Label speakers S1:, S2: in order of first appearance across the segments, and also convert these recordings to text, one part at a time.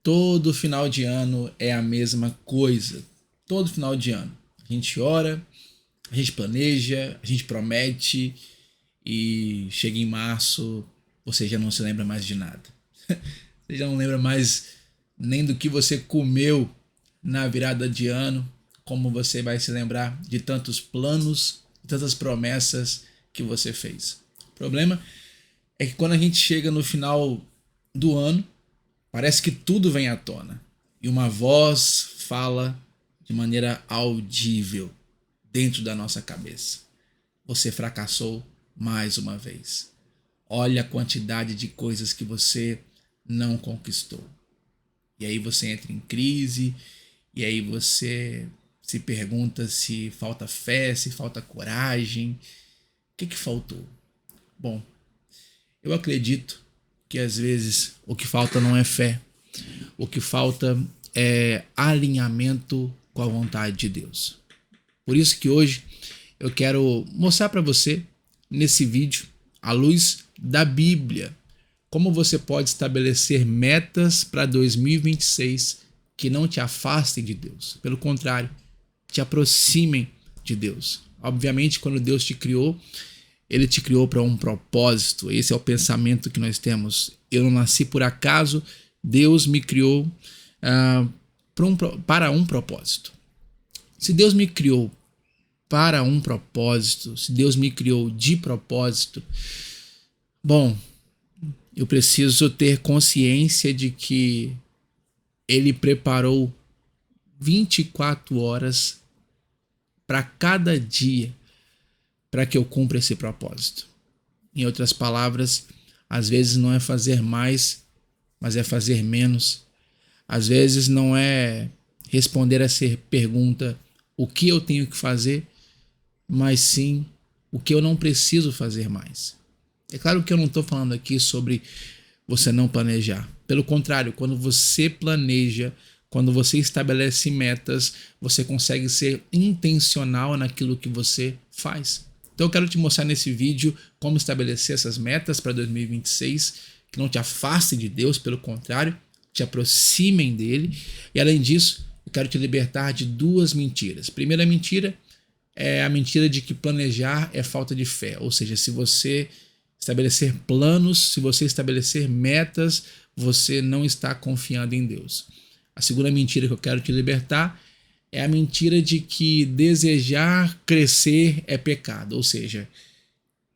S1: Todo final de ano é a mesma coisa. Todo final de ano. A gente ora, a gente planeja, a gente promete e chega em março, você já não se lembra mais de nada. Você já não lembra mais nem do que você comeu na virada de ano, como você vai se lembrar de tantos planos, tantas promessas que você fez. O problema é que quando a gente chega no final do ano, parece que tudo vem à tona e uma voz fala de maneira audível dentro da nossa cabeça. Você fracassou mais uma vez. Olha a quantidade de coisas que você não conquistou. E aí você entra em crise, e aí você se pergunta se falta fé, se falta coragem. O que faltou? Bom, eu acredito que às vezes o que falta não é fé. O que falta é alinhamento com a vontade de Deus. Por isso que hoje eu quero mostrar para você, nesse vídeo, à luz da Bíblia, como você pode estabelecer metas para 2026 que não te afastem de Deus. Pelo contrário, te aproximem de Deus. Obviamente, quando Deus te criou, Ele te criou para um propósito. Esse é o pensamento que nós temos. Eu não nasci por acaso, Deus me criou para um propósito. Se Deus me criou para um propósito, se Deus me criou de propósito, bom, eu preciso ter consciência de que Ele preparou 24 horas para cada dia para que eu cumpra esse propósito. Em outras palavras, às vezes não é fazer mais, mas é fazer menos. Às vezes não é responder essa pergunta, o que eu tenho que fazer, mas sim o que eu não preciso fazer mais. É claro que eu não estou falando aqui sobre você não planejar. Pelo contrário, quando você planeja, quando você estabelece metas, você consegue ser intencional naquilo que você faz. Então eu quero te mostrar nesse vídeo como estabelecer essas metas para 2026, que não te afastem de Deus, pelo contrário, te aproximem dele. E além disso, eu quero te libertar de duas mentiras. Primeira mentira é a mentira de que planejar é falta de fé. Ou seja, se você estabelecer planos, se você estabelecer metas, você não está confiando em Deus. A segunda mentira que eu quero te libertar é a mentira de que desejar crescer é pecado. Ou seja,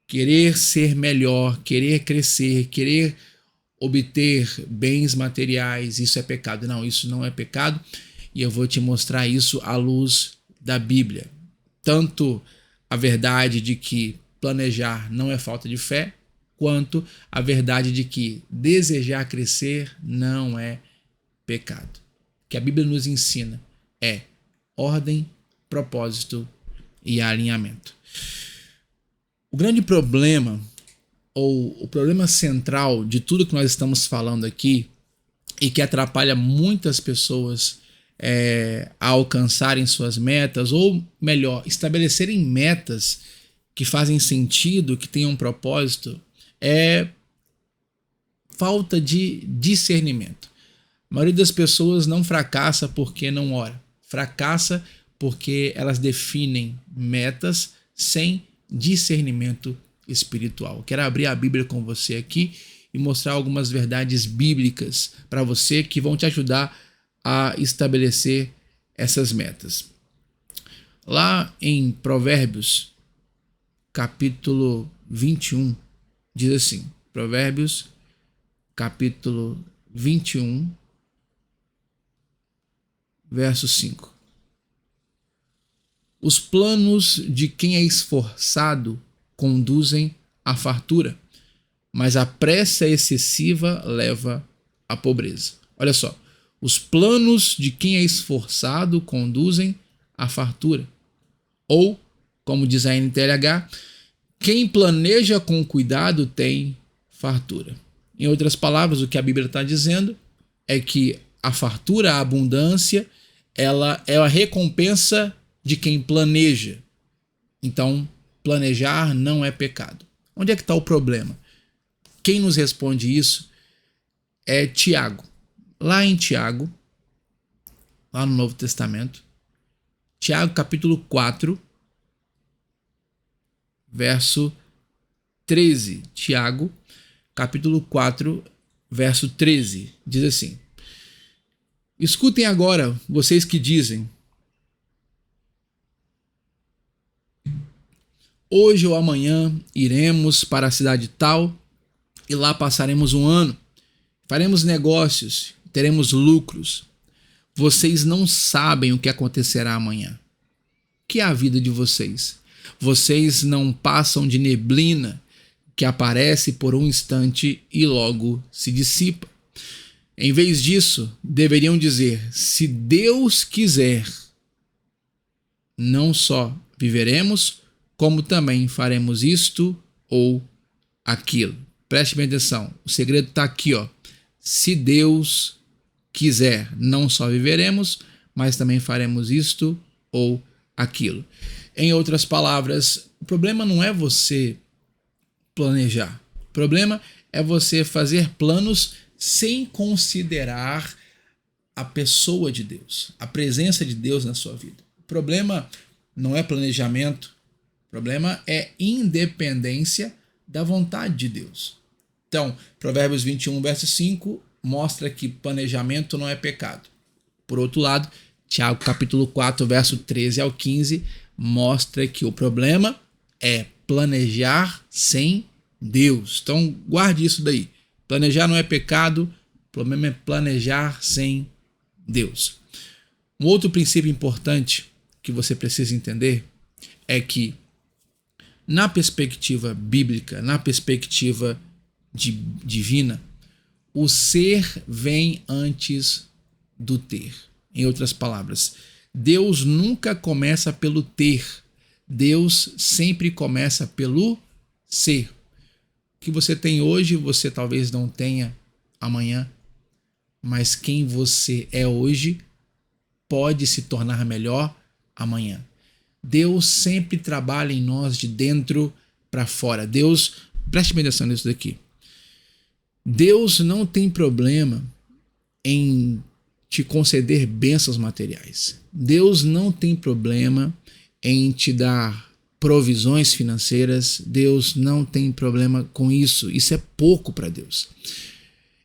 S1: querer ser melhor, querer crescer, querer obter bens materiais, isso é pecado. Não, isso não é pecado. E eu vou te mostrar isso à luz da Bíblia. Tanto a verdade de que planejar não é falta de fé, quanto a verdade de que desejar crescer não é pecado. O que a Bíblia nos ensina é ordem, propósito e alinhamento. O grande problema, ou o problema central de tudo que nós estamos falando aqui, e que atrapalha muitas pessoas a alcançarem suas metas, ou melhor, estabelecerem metas que fazem sentido, que tenham um propósito, é falta de discernimento. A maioria das pessoas não fracassa porque não ora. Fracassa porque elas definem metas sem discernimento espiritual. Quero abrir a Bíblia com você aqui e mostrar algumas verdades bíblicas para você que vão te ajudar a estabelecer essas metas. Lá em Provérbios, capítulo 21, diz assim, Provérbios, capítulo 21, verso 5. Os planos de quem é esforçado conduzem à fartura, mas a pressa excessiva leva à pobreza. Olha só, os planos de quem é esforçado conduzem à fartura. Ou, como diz a NTLH, quem planeja com cuidado tem fartura. Em outras palavras, o que a Bíblia está dizendo é que a fartura, a abundância, ela é a recompensa de quem planeja. Então, planejar não é pecado. Onde é que está o problema? Quem nos responde isso é Tiago. lá em Tiago, lá no Novo Testamento, Tiago capítulo 4, verso 13. Tiago capítulo 4, verso 13, diz assim: escutem agora, vocês que dizem: hoje ou amanhã iremos para a cidade tal e lá passaremos um ano, faremos negócios, teremos lucros. Vocês não sabem o que acontecerá amanhã. O que é a vida de vocês? Vocês não passam de neblina que aparece por um instante e logo se dissipa. Em vez disso, deveriam dizer: se Deus quiser, não só viveremos, como também faremos isto ou aquilo. Preste bem atenção, o segredo está aqui, ó. Se Deus quiser, não só viveremos, mas também faremos isto ou aquilo. Em outras palavras, o problema não é você planejar. O problema é você fazer planos sem considerar a pessoa de Deus, a presença de Deus na sua vida. O problema não é planejamento, o problema é independência da vontade de Deus. Então, Provérbios 21, verso 5, mostra que planejamento não é pecado. Por outro lado, Tiago capítulo 4, verso 13 ao 15, mostra que o problema é planejar sem Deus. Então, guarde isso daí. Planejar não é pecado, o problema é planejar sem Deus. Um outro princípio importante que você precisa entender é que, na perspectiva bíblica, na perspectiva divina, o ser vem antes do ter. Em outras palavras, Deus nunca começa pelo ter, Deus sempre começa pelo ser. O que você tem hoje, você talvez não tenha amanhã, mas quem você é hoje pode se tornar melhor amanhã. Deus sempre trabalha em nós de dentro para fora. Deus, preste bem atenção nisso daqui. Deus não tem problema em te conceder bênçãos materiais. Deus não tem problema em te dar provisões financeiras. Deus não tem problema com isso. Isso é pouco para Deus.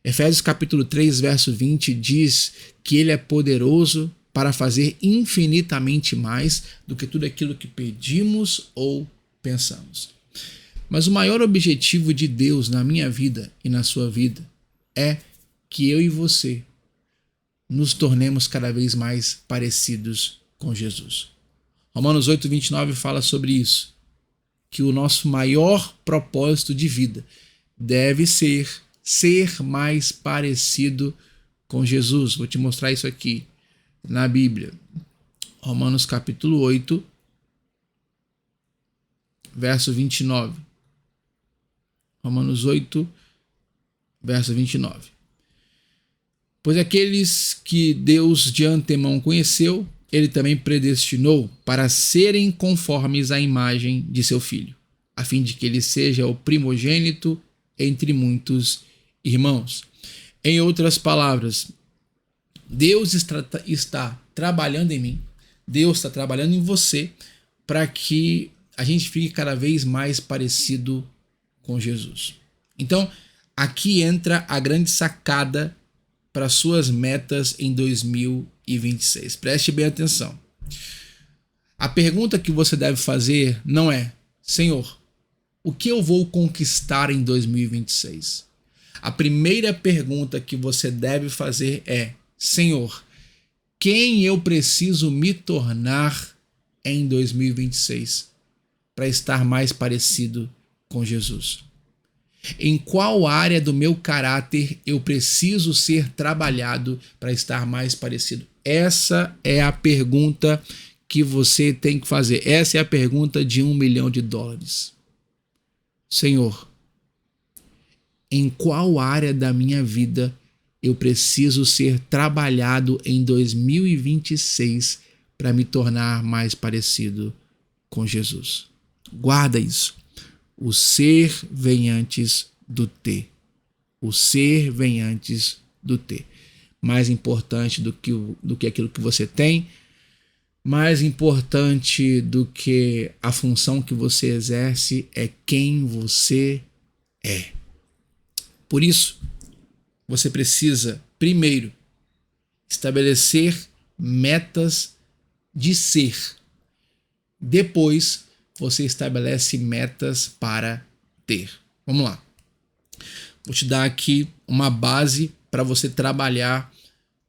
S1: Efésios capítulo 3, verso 20 diz que ele é poderoso para fazer infinitamente mais do que tudo aquilo que pedimos ou pensamos. Mas o maior objetivo de Deus na minha vida e na sua vida é que eu e você nos tornemos cada vez mais parecidos com Jesus. Romanos 8, 29 fala sobre isso, que o nosso maior propósito de vida deve ser mais parecido com Jesus. Vou te mostrar isso aqui na Bíblia. Romanos capítulo 8, verso 29. Romanos 8, verso 29. Pois aqueles que Deus de antemão conheceu, ele também predestinou para serem conformes à imagem de seu Filho, a fim de que ele seja o primogênito entre muitos irmãos. Em outras palavras, Deus está trabalhando em mim, Deus está trabalhando em você para que a gente fique cada vez mais parecido com Jesus. Então, aqui entra a grande sacada para suas metas em 2026. Preste bem atenção. A pergunta que você deve fazer não é: Senhor, o que eu vou conquistar em 2026? A primeira pergunta que você deve fazer é: Senhor, quem eu preciso me tornar em 2026 para estar mais parecido com Jesus? Em qual área do meu caráter eu preciso ser trabalhado para estar mais parecido? Essa é a pergunta que você tem que fazer. Essa é a pergunta de $1 milhão. Senhor, em qual área da minha vida eu preciso ser trabalhado em 2026 para me tornar mais parecido com Jesus? Guarda isso. O ser vem antes do ter. O ser vem antes do ter. mais importante do que aquilo que você tem, mais importante do que a função que você exerce é quem você é. Por isso, você precisa, primeiro, estabelecer metas de ser. Depois, você estabelece metas para ter. Vamos lá. Vou te dar aqui uma base para você trabalhar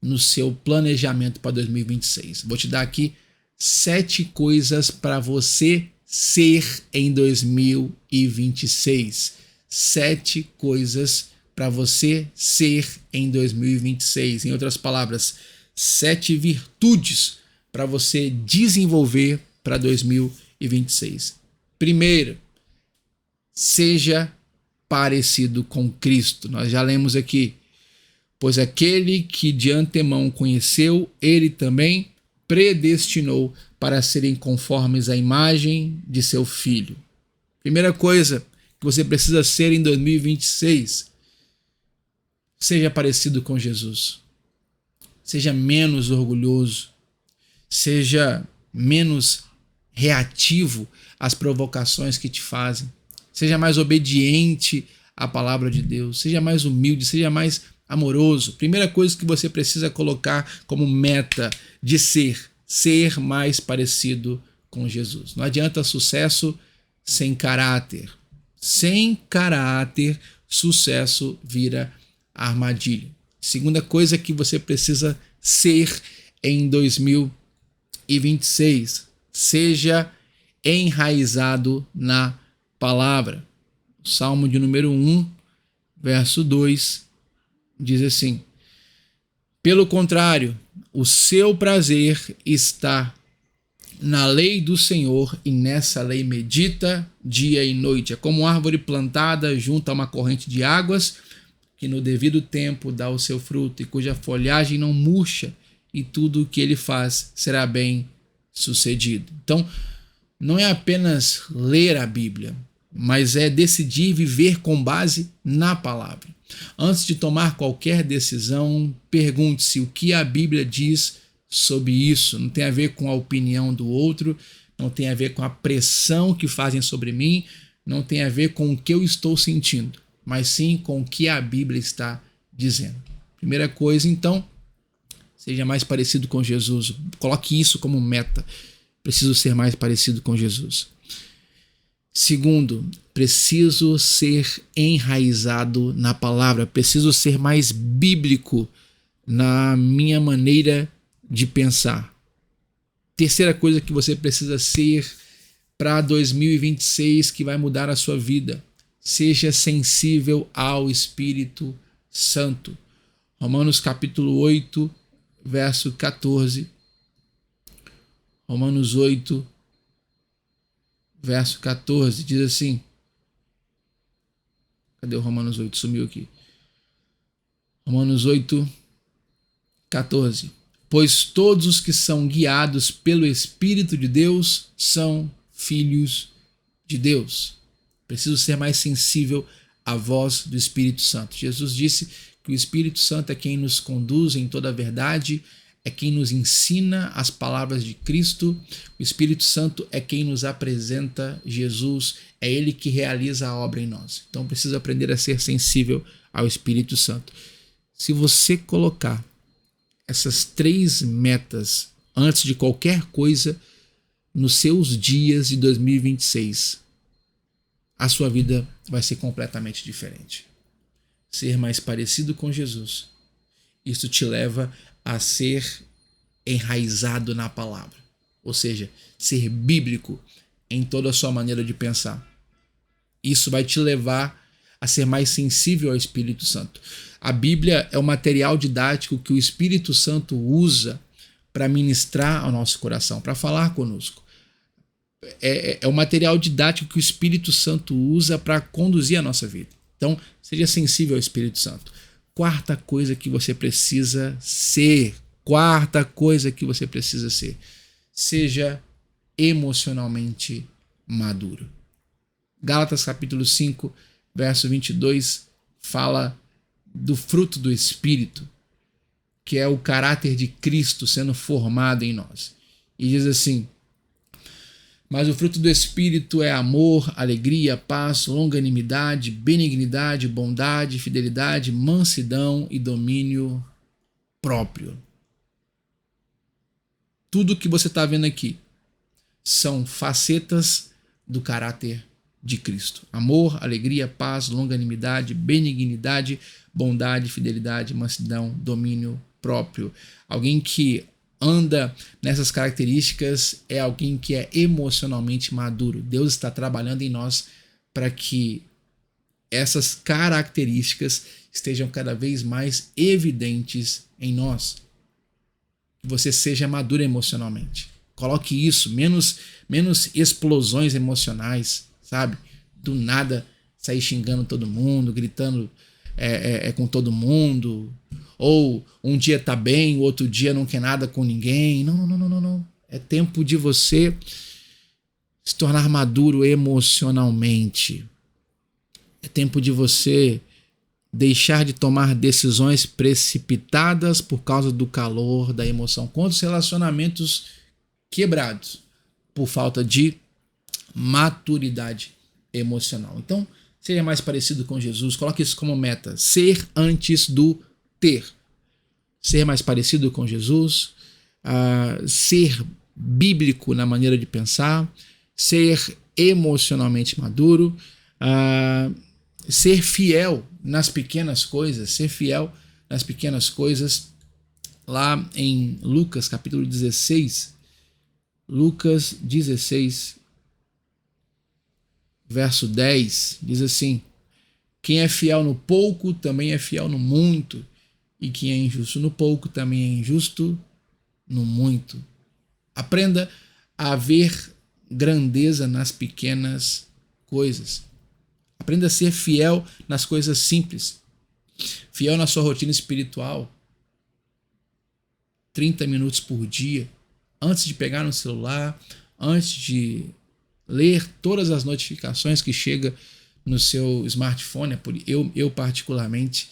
S1: no seu planejamento para 2026. Vou te dar aqui 7 coisas para você ser em 2026. 7 coisas para você ser em 2026. Em outras palavras, 7 virtudes para você desenvolver para 2026. Primeiro, seja parecido com Cristo. Nós já lemos aqui. Pois aquele que de antemão conheceu, ele também predestinou para serem conformes à imagem de seu Filho. Primeira coisa que você precisa ser em 2026, seja parecido com Jesus. Seja menos orgulhoso. Seja menos reativo às provocações que te fazem. Seja mais obediente à palavra de Deus. Seja mais humilde, seja mais amoroso. Primeira coisa que você precisa colocar como meta de ser mais parecido com Jesus. Não adianta sucesso sem caráter. Sem caráter, sucesso vira armadilha. Segunda coisa que você precisa ser em 2026, seja enraizado na palavra. O Salmo de número 1, verso 2, diz assim: pelo contrário, o seu prazer está na lei do Senhor, e nessa lei medita dia e noite. É como árvore plantada junto a uma corrente de águas, que no devido tempo dá o seu fruto, e cuja folhagem não murcha, e tudo o que ele faz será bem sucedido. Então, não é apenas ler a Bíblia, mas é decidir viver com base na palavra. Antes de tomar qualquer decisão, pergunte-se o que a Bíblia diz sobre isso. Não tem a ver com a opinião do outro, não tem a ver com a pressão que fazem sobre mim, não tem a ver com o que eu estou sentindo, mas sim com o que a Bíblia está dizendo. Primeira coisa, então, seja mais parecido com Jesus. Coloque isso como meta. Preciso ser mais parecido com Jesus. Segundo, preciso ser enraizado na palavra. Preciso ser mais bíblico na minha maneira de pensar. Terceira coisa que você precisa ser para 2026 que vai mudar a sua vida. Seja sensível ao Espírito Santo. Romanos capítulo 8, verso 14. Romanos 8, verso 14, diz assim. Cadê o Romanos 8? Sumiu aqui. Romanos 8, 14. Pois todos os que são guiados pelo Espírito de Deus são filhos de Deus. Preciso ser mais sensível à voz do Espírito Santo. Jesus disse que o Espírito Santo é quem nos conduz em toda a verdade, é quem nos ensina as palavras de Cristo. O Espírito Santo é quem nos apresenta Jesus, é ele que realiza a obra em nós. Então precisa aprender a ser sensível ao Espírito Santo. Se você colocar essas 3 metas antes de qualquer coisa nos seus dias de 2026, a sua vida vai ser completamente diferente. Ser mais parecido com Jesus. Isso te leva a ser enraizado na palavra. Ou seja, ser bíblico em toda a sua maneira de pensar. Isso vai te levar a ser mais sensível ao Espírito Santo. A Bíblia é o material didático que o Espírito Santo usa para ministrar ao nosso coração, para falar conosco. É o material didático que o Espírito Santo usa para conduzir a nossa vida. Então, seja sensível ao Espírito Santo. Quarta coisa que você precisa ser. Seja emocionalmente maduro. Gálatas capítulo 5, verso 22, fala do fruto do Espírito. que é o caráter de Cristo sendo formado em nós. E diz assim: mas o fruto do Espírito é amor, alegria, paz, longanimidade, benignidade, bondade, fidelidade, mansidão e domínio próprio. Tudo que você está vendo aqui são facetas do caráter de Cristo. Amor, alegria, paz, longanimidade, benignidade, bondade, fidelidade, mansidão, domínio próprio. Alguém que anda nessas características é alguém que é emocionalmente maduro. Deus está trabalhando em nós para que essas características estejam cada vez mais evidentes em nós. Que você seja maduro emocionalmente. Coloque isso, menos explosões emocionais, sabe? Do nada sair xingando todo mundo, gritando com todo mundo, ou um dia tá bem, o outro dia não quer nada com ninguém. Não. É tempo de você se tornar maduro emocionalmente. É tempo de você deixar de tomar decisões precipitadas por causa do calor da emoção. Quantos relacionamentos quebrados por falta de maturidade emocional. Então, seja mais parecido com Jesus. Coloque isso como meta. Ser antes do ter. Ser mais parecido com Jesus. Ser bíblico na maneira de pensar. Ser emocionalmente maduro. Ser fiel nas pequenas coisas. Ser fiel nas pequenas coisas. Lá em Lucas capítulo 16. Lucas 16, verso 10, diz assim: quem é fiel no pouco também é fiel no muito, e quem é injusto no pouco também é injusto no muito. Aprenda a ver grandeza nas pequenas coisas. Aprenda a ser fiel nas coisas simples. Fiel na sua rotina espiritual. 30 minutos por dia. Antes de pegar no celular, antes de ler todas as notificações que chegam no seu smartphone. Eu particularmente,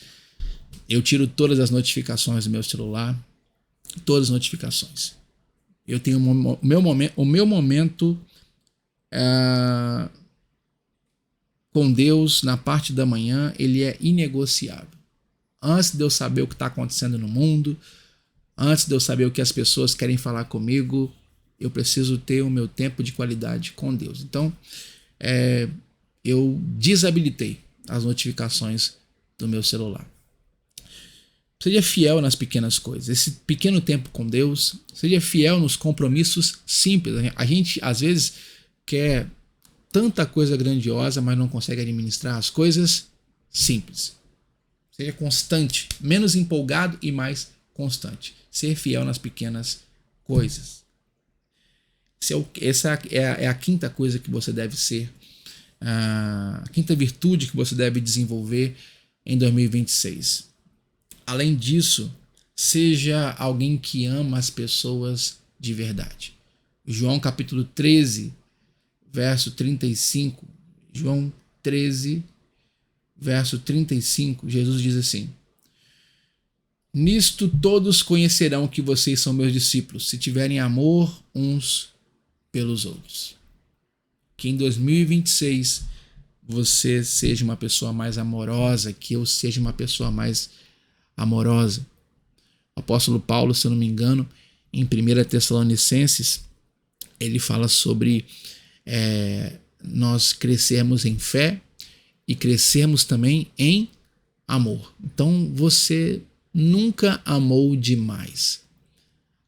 S1: eu tiro todas as notificações do meu celular, todas as notificações. Eu tenho o meu momento com Deus na parte da manhã, ele é inegociável. Antes de eu saber o que está acontecendo no mundo, antes de eu saber o que as pessoas querem falar comigo, eu preciso ter o meu tempo de qualidade com Deus. Então, eu desabilitei as notificações do meu celular. Seja fiel nas pequenas coisas. Esse pequeno tempo com Deus, seja fiel nos compromissos simples. A gente, às vezes, quer tanta coisa grandiosa, mas não consegue administrar as coisas simples. Seja constante, menos empolgado e mais constante. Ser fiel nas pequenas coisas. Essa é a quinta coisa que você deve ser, a quinta virtude que você deve desenvolver em 2026. Além disso, seja alguém que ama as pessoas de verdade. João capítulo 13, verso 35. João 13, verso 35, Jesus diz assim: nisto todos conhecerão que vocês são meus discípulos, se tiverem amor uns pelos outros. Que em 2026 você seja uma pessoa mais amorosa, que eu seja uma pessoa mais amorosa. O apóstolo Paulo, se eu não me engano, em 1 Tessalonicenses, ele fala sobre nós crescermos em fé e crescermos também em amor. Então você nunca amou demais.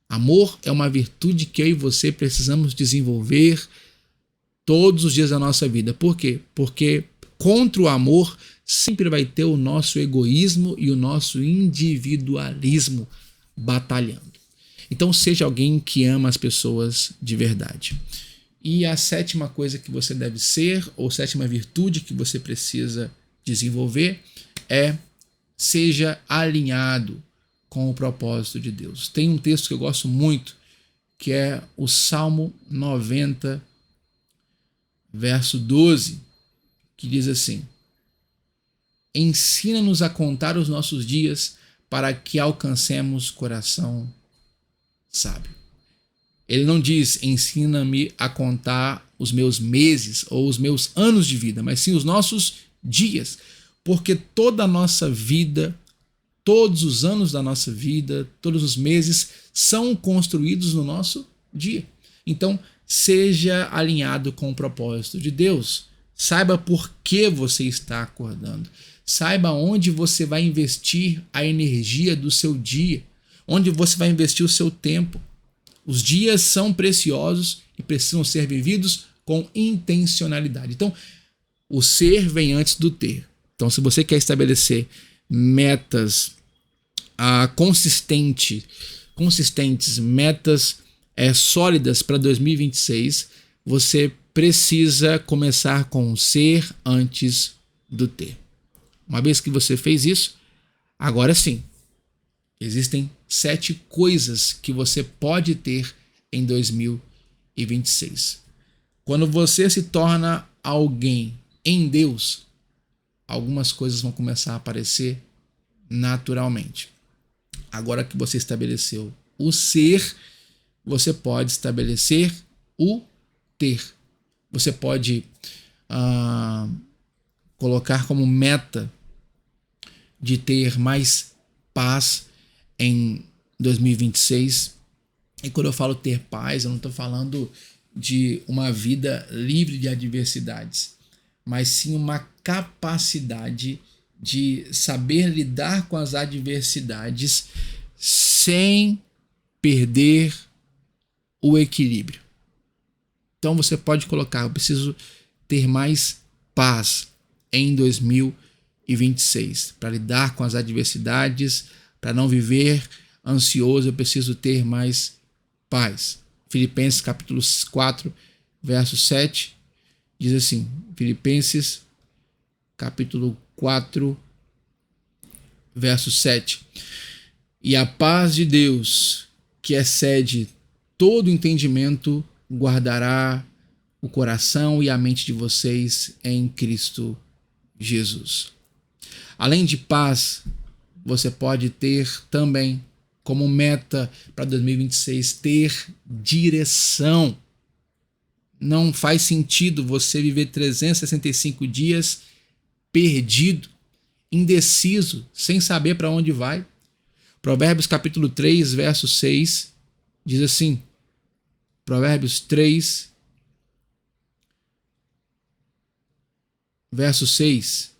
S1: Amor é uma virtude que eu e você precisamos desenvolver todos os dias da nossa vida. Por quê? Porque contra o amor sempre vai ter o nosso egoísmo e o nosso individualismo batalhando. Então seja alguém que ama as pessoas de verdade. E a sétima coisa que você deve ser, ou sétima virtude que você precisa desenvolver, é seja alinhado com o propósito de Deus. Tem um texto que eu gosto muito, que é o Salmo 90, verso 12, que diz assim: ensina-nos a contar os nossos dias para que alcancemos coração sábio. Ele não diz, ensina-me a contar os meus meses ou os meus anos de vida, mas sim os nossos dias. Porque toda a nossa vida, todos os anos da nossa vida, todos os meses são construídos no nosso dia. Então, seja alinhado com o propósito de Deus. Saiba por que você está acordando. Saiba onde você vai investir a energia do seu dia, onde você vai investir o seu tempo. Os dias são preciosos e precisam ser vividos com intencionalidade. Então, o ser vem antes do ter. Então, se você quer estabelecer metas consistentes, metas sólidas para 2026, você precisa começar com o ser antes do ter. Uma vez que você fez isso, agora sim, existem 7 coisas que você pode ter em 2026. Quando você se torna alguém em Deus, algumas coisas vão começar a aparecer naturalmente. Agora que você estabeleceu o ser, você pode estabelecer o ter. Você pode colocar como meta de ter mais paz em 2026. E quando eu falo ter paz, eu não estou falando de uma vida livre de adversidades, mas sim uma capacidade de saber lidar com as adversidades sem perder o equilíbrio. Então você pode colocar, eu preciso ter mais paz em 2026. Para lidar com as adversidades, para não viver ansioso, eu preciso ter mais paz. Filipenses capítulo 4, verso 7, diz assim, Filipenses capítulo 4, verso 7. E a paz de Deus, que excede todo entendimento, guardará o coração e a mente de vocês em Cristo Jesus. Além de paz, você pode ter também como meta para 2026 ter direção. Não faz sentido você viver 365 dias perdido, indeciso, sem saber para onde vai. Provérbios capítulo 3, verso 6, diz assim, Provérbios 3, verso 6,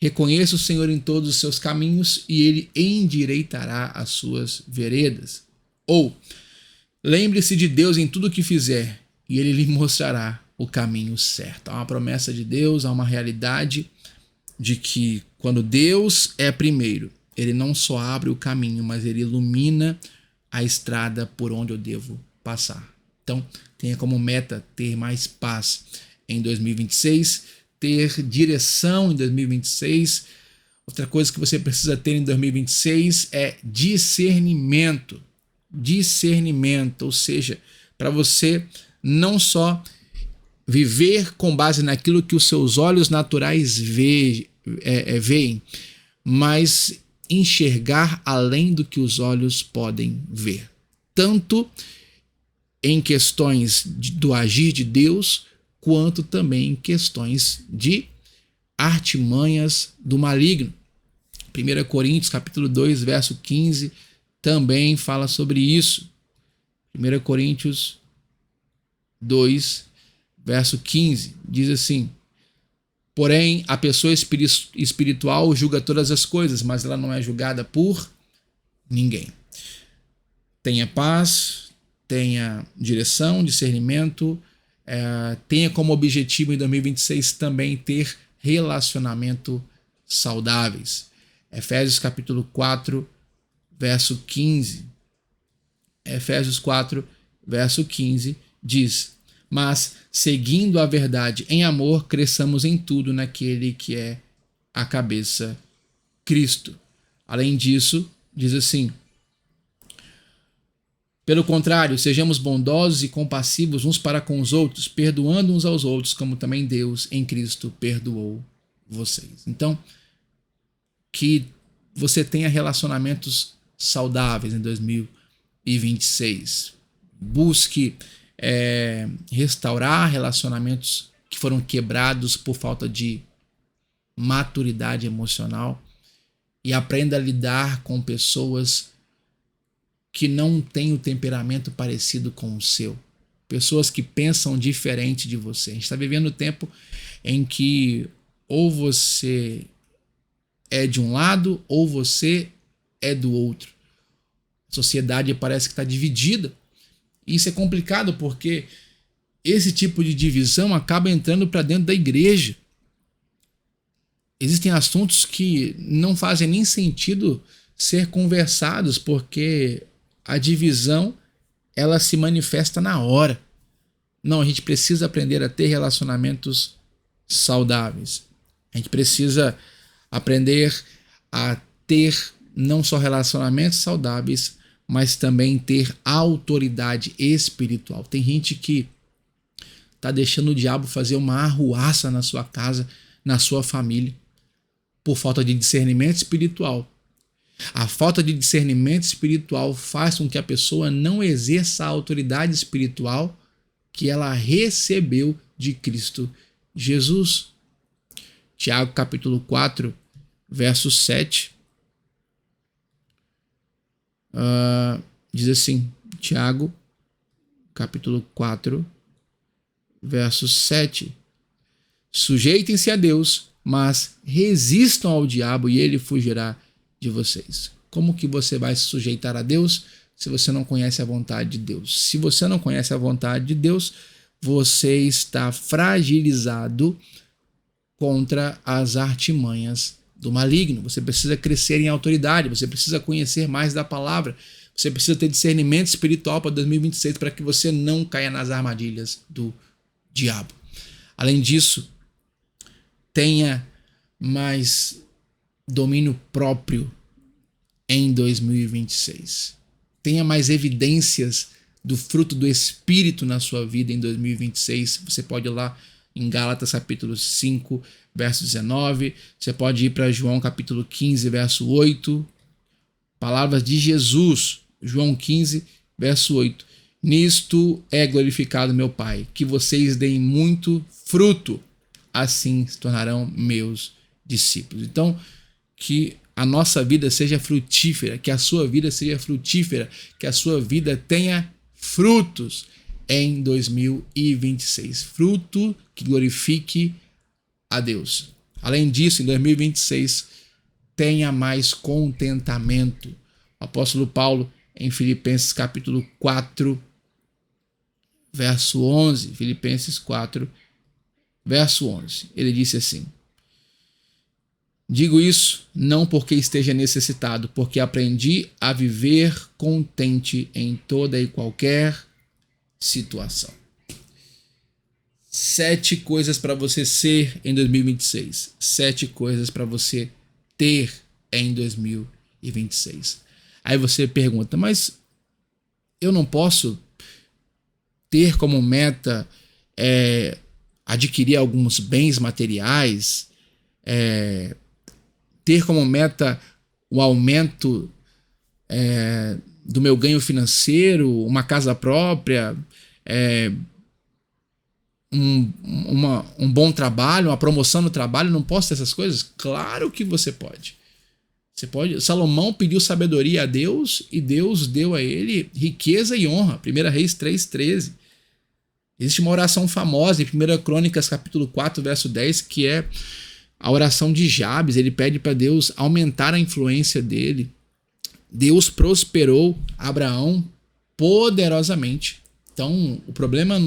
S1: reconheça o Senhor em todos os seus caminhos e ele endireitará as suas veredas. Ou, lembre-se de Deus em tudo o que fizer e ele lhe mostrará o caminho certo. Há uma promessa de Deus, há uma realidade de que quando Deus é primeiro, ele não só abre o caminho, mas ele ilumina a estrada por onde eu devo passar. Então, tenha como meta ter mais paz em 2026, ter direção em 2026. Outra coisa que você precisa ter em 2026 é discernimento. Discernimento, ou seja, para você não só viver com base naquilo que os seus olhos naturais veem, mas enxergar além do que os olhos podem ver. Tanto em questões do agir de Deus, quanto também em questões de artimanhas do maligno. 1 Coríntios capítulo 2, verso 15, também fala sobre isso. 1 Coríntios 2, verso 15, diz assim, porém, a pessoa espiritual julga todas as coisas, mas ela não é julgada por ninguém. Tenha paz, tenha direção, discernimento, tenha como objetivo em 2026 também ter relacionamento saudáveis. Efésios capítulo 4, verso 15. Efésios 4, verso 15 diz, mas seguindo a verdade em amor, cresçamos em tudo naquele que é a cabeça, Cristo. Além disso, diz assim, pelo contrário, sejamos bondosos e compassivos uns para com os outros, perdoando uns aos outros, como também Deus em Cristo perdoou vocês. Então, que você tenha relacionamentos saudáveis em 2026. Busque restaurar relacionamentos que foram quebrados por falta de maturidade emocional e aprenda a lidar com pessoas que não têm o temperamento parecido com o seu. Pessoas que pensam diferente de você. A gente está vivendo um tempo em que ou você é de um lado ou você é do outro. A sociedade parece que está dividida. Isso é complicado porque esse tipo de divisão acaba entrando para dentro da igreja. Existem assuntos que não fazem nem sentido ser conversados porque a divisão ela se manifesta na hora. Não, a gente precisa aprender a ter relacionamentos saudáveis. A gente precisa aprender a ter não só relacionamentos saudáveis, mas também ter autoridade espiritual. Tem gente que está deixando o diabo fazer uma arruaça na sua casa, na sua família, por falta de discernimento espiritual. A falta de discernimento espiritual faz com que a pessoa não exerça a autoridade espiritual que ela recebeu de Cristo Jesus. Tiago capítulo 4, verso 7. Diz assim, Tiago, capítulo 4, verso 7. Sujeitem-se a Deus, mas resistam ao diabo e ele fugirá de vocês. Como que você vai se sujeitar a Deus se você não conhece a vontade de Deus? Se você não conhece a vontade de Deus, você está fragilizado contra as artimanhas do maligno. Você precisa crescer em autoridade, você precisa conhecer mais da palavra, você precisa ter discernimento espiritual para 2026 para que você não caia nas armadilhas do diabo. Além disso, tenha mais domínio próprio em 2026. Tenha mais evidências do fruto do Espírito na sua vida em 2026. Você pode ir lá em Gálatas capítulo 5, verso 19. Você pode ir para João capítulo 15, verso 8. Palavras de Jesus, João 15, verso 8. Nisto é glorificado meu Pai, que vocês deem muito fruto, assim se tornarão meus discípulos. Então, que a nossa vida seja frutífera, que a sua vida seja frutífera, que a sua vida tenha frutos em 2026. Fruto que glorifique a Deus. Além disso, em 2026, tenha mais contentamento. O apóstolo Paulo, em Filipenses capítulo 4, verso 11, Filipenses 4, verso 11, ele disse assim: digo isso não porque esteja necessitado, porque aprendi a viver contente em toda e qualquer situação. 7 coisas para você ser em 2026. 7 coisas para você ter em 2026. Aí você pergunta, mas eu não posso ter como meta adquirir alguns bens materiais, ter como meta o aumento do meu ganho financeiro, uma casa própria, um bom trabalho, uma promoção no trabalho? Não posso ter essas coisas? Claro que você pode. Você pode. Salomão pediu sabedoria a Deus e Deus deu a ele riqueza e honra. 1 Reis 3:13. Existe uma oração famosa em 1 Crônicas capítulo 4, verso 10, que é a oração de Jabes. Ele pede para Deus aumentar a influência dele. Deus prosperou Abraão poderosamente. Então, o problema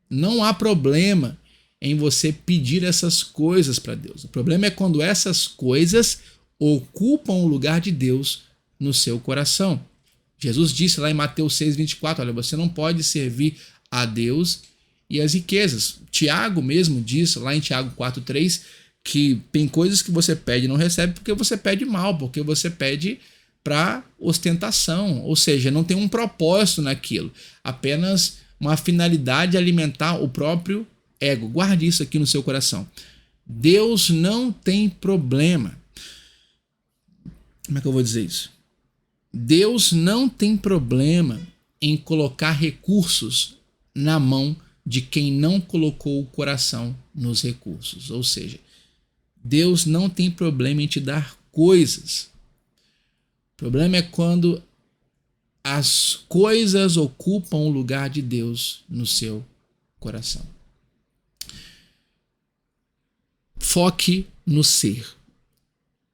S1: não há problema em você pedir essas coisas para Deus. O problema é quando essas coisas ocupam o lugar de Deus no seu coração. Jesus disse lá em Mateus 6:24, olha, você não pode servir a Deus e as riquezas. Tiago mesmo diz lá em Tiago 4:3 que tem coisas que você pede e não recebe porque você pede mal, porque você pede para ostentação, ou seja, não tem um propósito naquilo, apenas uma finalidade de alimentar o próprio ego. Guarde isso aqui no seu coração. Deus não tem problema Como é que eu vou dizer isso? Deus não tem problema em colocar recursos na mão de quem não colocou o coração nos recursos. Ou seja, Deus não tem problema em te dar coisas. O problema é quando as coisas ocupam o lugar de Deus no seu coração. Foque no ser.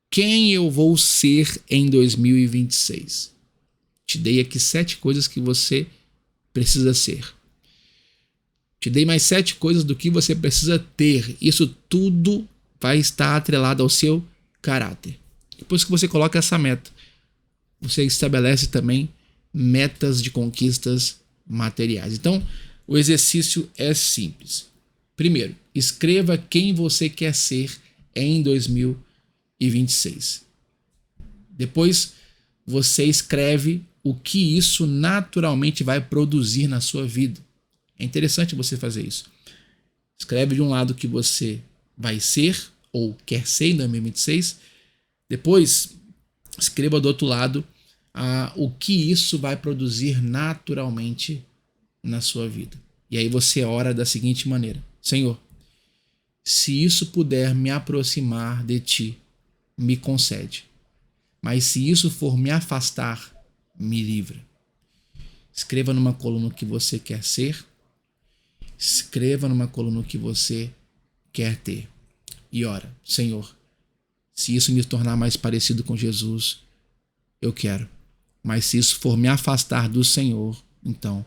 S1: Quem eu vou ser em 2026? Te dei aqui 7 coisas que você precisa ser. Te dei mais 7 coisas do que você precisa ter. Isso tudo vai estar atrelado ao seu caráter. Depois que você coloca essa meta, você estabelece também metas de conquistas materiais. Então, o exercício é simples. Primeiro, escreva quem você quer ser em 2026. Depois, você escreve o que isso naturalmente vai produzir na sua vida. É interessante você fazer isso. Escreve de um lado que você vai ser ou quer ser em 2026. Depois, escreva do outro lado o que isso vai produzir naturalmente na sua vida. E aí você ora da seguinte maneira: Senhor, se isso puder me aproximar de ti, me concede. Mas se isso for me afastar, me livra. Escreva numa coluna o que você quer ser. Escreva numa coluna o que você quer ter. E ora: Senhor, se isso me tornar mais parecido com Jesus, eu quero. Mas se isso for me afastar do Senhor, então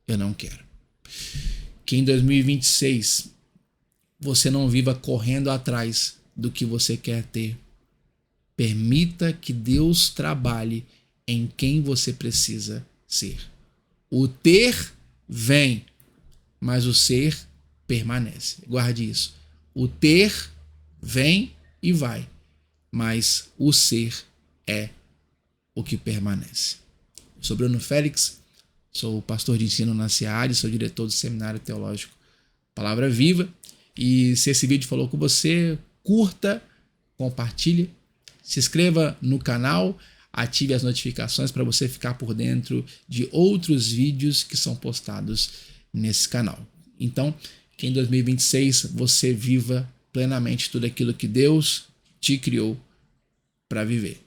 S1: eu não quero. Que em 2026 você não viva correndo atrás do que você quer ter. Permita que Deus trabalhe em quem você precisa ser. O ter vem, mas o ser permanece. Guarde isso. O ter vem e vai, mas o ser é o que permanece. Eu sou Bruno Félix, sou pastor de ensino na SEAD, sou diretor do Seminário Teológico Palavra Viva. E se esse vídeo falou com você, curta, compartilhe, se inscreva no canal, ative as notificações para você ficar por dentro de outros vídeos que são postados nesse canal. Então, que em 2026 você viva plenamente tudo aquilo que Deus te criou para viver.